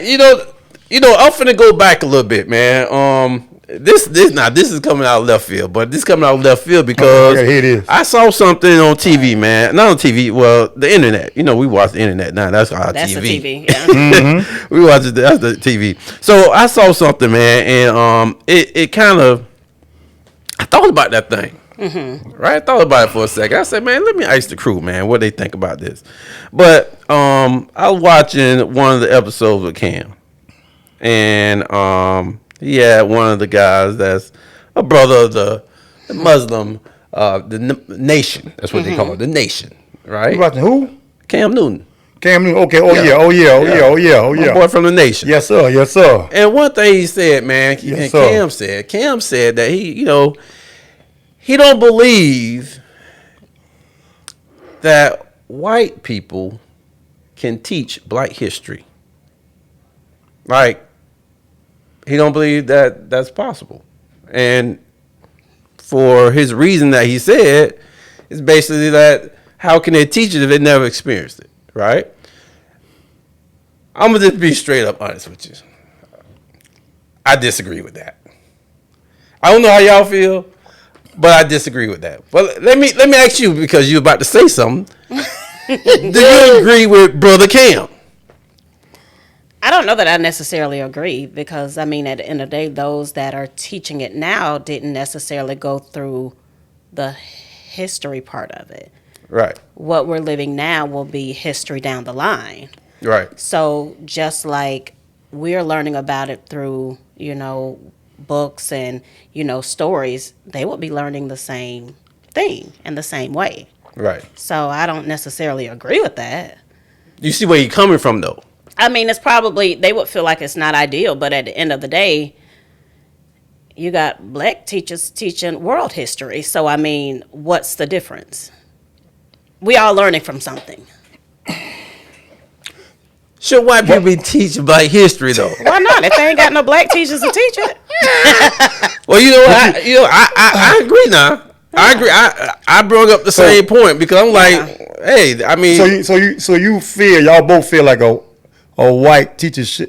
I'm finna go back a little bit, man. This is coming out of left field, but this coming out of left field because here it is. I saw something on TV, man. Not on TV, well, the internet. We watch the internet now. That's our That's TV. the TV. Yeah. We watch it. That's the TV. So I saw something, man, and it kind of. I thought about that thing. Mm-hmm. Right, I thought about it for a second. I said, man, let me ask the crew, man, what they think about this. But I was watching one of the episodes with Cam, and he had one of the guys that's a brother of the Muslim, the nation. That's what they call it, the nation. Right? You watching who? Cam Newton. Cam Newton. Okay. Oh yeah. My boy from the nation. Yes, sir. Yes, sir. And one thing he said, man, Yes, and Cam said that he don't believe that white people can teach black history. Like, he don't believe that that's possible. And for his reason that he said, is basically that how can they teach it if they never experienced it, right? I'm going to just be straight up honest with you. I disagree with that. I don't know how y'all feel, but I disagree with that. But let me ask you, because you're about to say something. Do you agree with Brother Cam? I don't know that I necessarily agree because, at the end of the day, those that are teaching it now didn't necessarily go through the history part of it. Right. What we're living now will be history down the line. Right. So just like we're learning about it through, books and, stories, they will be learning the same thing in the same way. Right. So I don't necessarily agree with that. You see where you're coming from, though. It's probably, they would feel like it's not ideal, but at the end of the day, you got black teachers teaching world history. So, what's the difference? We all learning from something. Should white people be teaching black history, though? Why not? If they ain't got no black teachers to teach it. Well, I agree now. I agree. I brought up the same point because I'm like, hey, So you feel, y'all both feel like a white teacher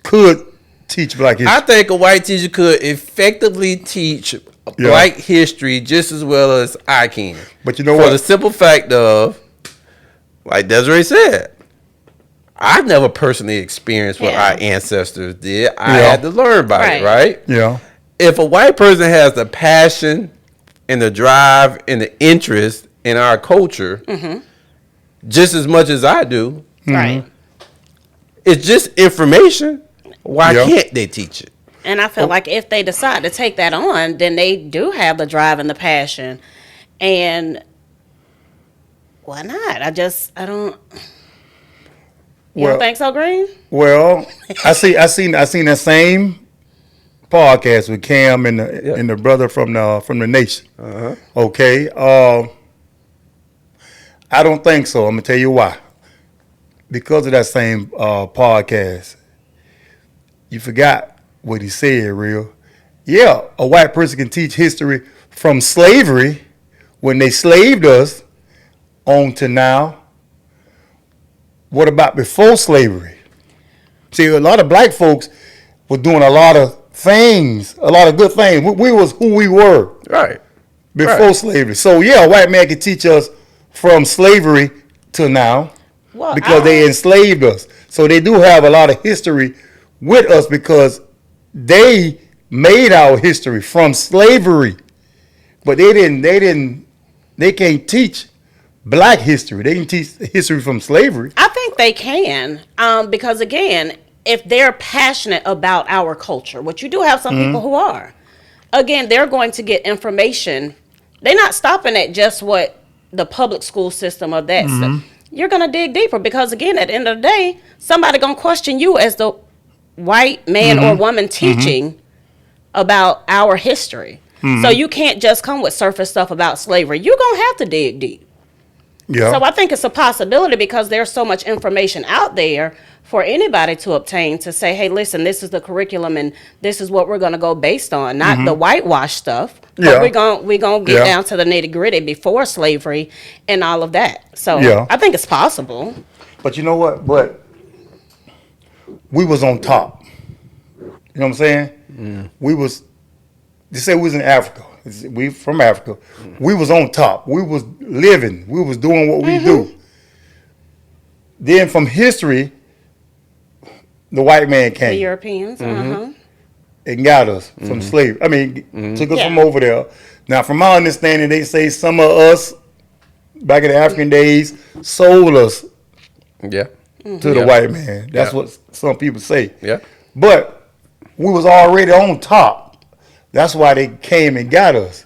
could teach black history? I think a white teacher could effectively teach black history just as well as I can. But you know what? For the simple fact of, like Desiree said, I never personally experienced what our ancestors did. I had to learn about it, right? Yeah. If a white person has the passion and the drive and the interest in our culture just as much as I do, right? It's just information. Why can't they teach it? And I feel like if they decide to take that on, then they do have the drive and the passion. And why not? I don't. You don't think so, Green? Well, I seen that same podcast with Cam and the brother from the nation. Uh-huh. Okay. I don't think so. I'm gonna tell you why. Because of that same podcast, you forgot what he said, real. Yeah, a white person can teach history from slavery when they slaved us on to now. What about before slavery? See, a lot of black folks were doing a lot of things, a lot of good things. We was who we were. Right. Before slavery. So, yeah, a white man can teach us from slavery to now. Well, because they enslaved us. So they do have a lot of history with us because they made our history from slavery. But they can't teach black history. They can teach history from slavery. I think they can. Because again, if they're passionate about our culture, which you do have some people who are, again, they're going to get information. They're not stopping at just what the public school system or that stuff. You're going to dig deeper because, again, at the end of the day, somebody going to question you as the white man or woman teaching about our history. So you can't just come with surface stuff about slavery. You're going to have to dig deep. Yeah. So I think it's a possibility because there's so much information out there for anybody to obtain to say, hey, listen, this is the curriculum and this is what we're going to go based on, not the whitewash stuff. But we're going to get down to the nitty gritty before slavery and all of that. So I think it's possible. But you know what? But we was on top. You know what I'm saying? We was, they say we was in Africa. We from Africa. We was on top. We was living. We was doing what we do. Then from history, the white man The came Europeans. and got us from slavery. I mean, took us from over there. Now, from my understanding, they say some of us back in the African days sold us Yeah. to the white man. That's what some people say. Yeah. But we was already on top. That's why they came and got us.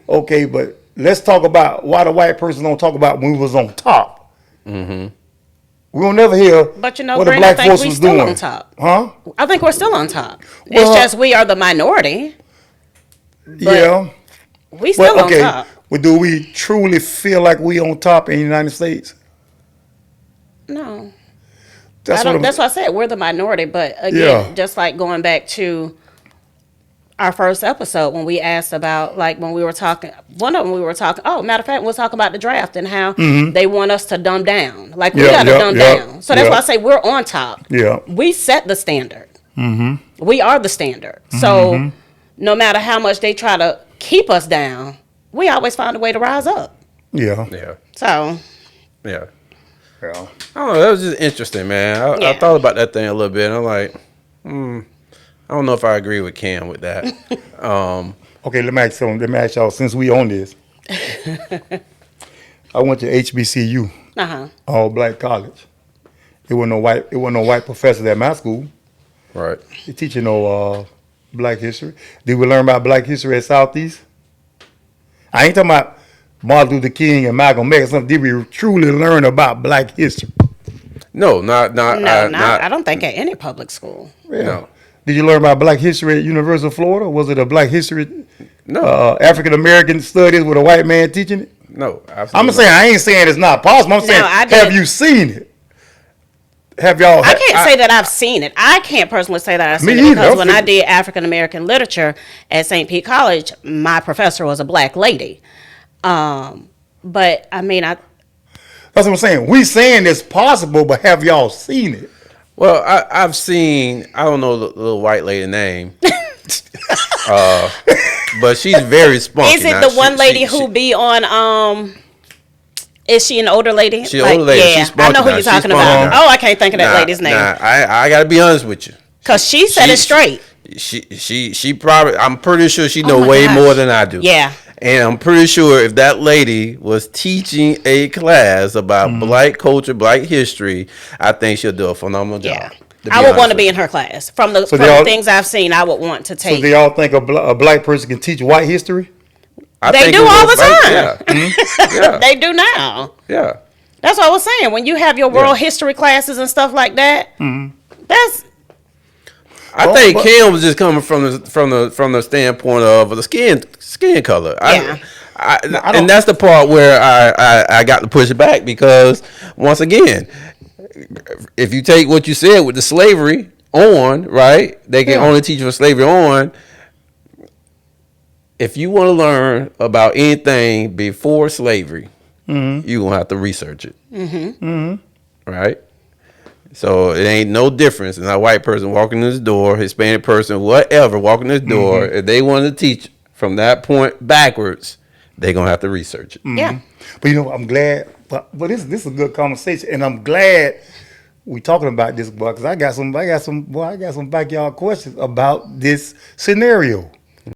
Okay, but let's talk about why the white person don't talk about when we was on top. We don't never hear But you know, what the Brandon, I black think force we was still doing. on top. Huh? I think we're still on top. Well, It's just we are the minority. Yeah. We still But, okay, on top. well, do we truly feel like we on top in the United States? No. That's That's why I said we're the minority. But again, just like going back to our first episode when we asked about, like, when we were talking, one of them we were talking, matter of fact, we'll talk about the draft and how they want us to dumb down. Like, we got to dumb down. So that's why I say we're on top. Yeah. We set the standard. We are the standard. So no matter how much they try to keep us down, we always find a way to rise up. Yeah. Yeah. So, Yeah. Yeah. I don't know. That was just interesting, man. I Yeah. thought about that thing a little bit. And I'm like, I don't know if I agree with Cam with that. Okay, let me ask y'all, since we on this. I went to HBCU, all black college. It wasn't no white professor at my school. Right. They teaching no black history. Did we learn about black history at Southeast? I ain't talking about Martin Luther King and Malcolm X. Did we truly learn about black history? No, not. I don't think at any public school. Yeah. No. Did you learn about black history at University of Florida? Was it a black history, No. African American studies with a white man teaching it? No. I'm saying, I ain't saying it's not possible. I'm saying, I have did. you seen it? Have y'all? I can't say that I've seen it. I can't personally say that I've seen Me it either. because when I did African American literature at St. Pete College, my professor was a black lady. But I mean, That's what I'm saying. We saying it's possible, but have y'all seen it? Well, I've seen. I don't know the little white lady name. But she's very spunky. is it the one lady who be on? Is she an older lady? She's an older lady. Yeah, She's spunky I know who now. you're She's talking spunky about. now. Oh, I can't think of that lady's name I gotta be honest with you. because she said it straight. She probably. I'm pretty sure she know my way gosh. more than I do. Yeah. And I'm pretty sure if that lady was teaching a class about black culture, black history, I think she'll do a phenomenal Yeah, job. to be I would honest want to with be you. in her class. From the y'all- things I've seen, I would want to So take. do y'all think a black person can teach white history? I They think do it all was the like- time. Yeah. They do now. Yeah. That's what I was saying. When you have your world history classes and stuff like that, that's I Well, think but- Kim was just coming from the standpoint of the skin color. Yeah. And that's the part where I got to push it back because once again, if you take what you said with the slavery on, right? They can only teach you for slavery on. If you want to learn about anything before slavery, you're gonna have to research it. Right? So it ain't no difference in a white person walking in this door, Hispanic person, whatever, walking this door. If they want to teach from that point backwards, they're gonna have to research it. yeah. But you know, I'm glad. But this is a good conversation, and I'm glad we talking about this, boy, because I got some backyard questions about this scenario.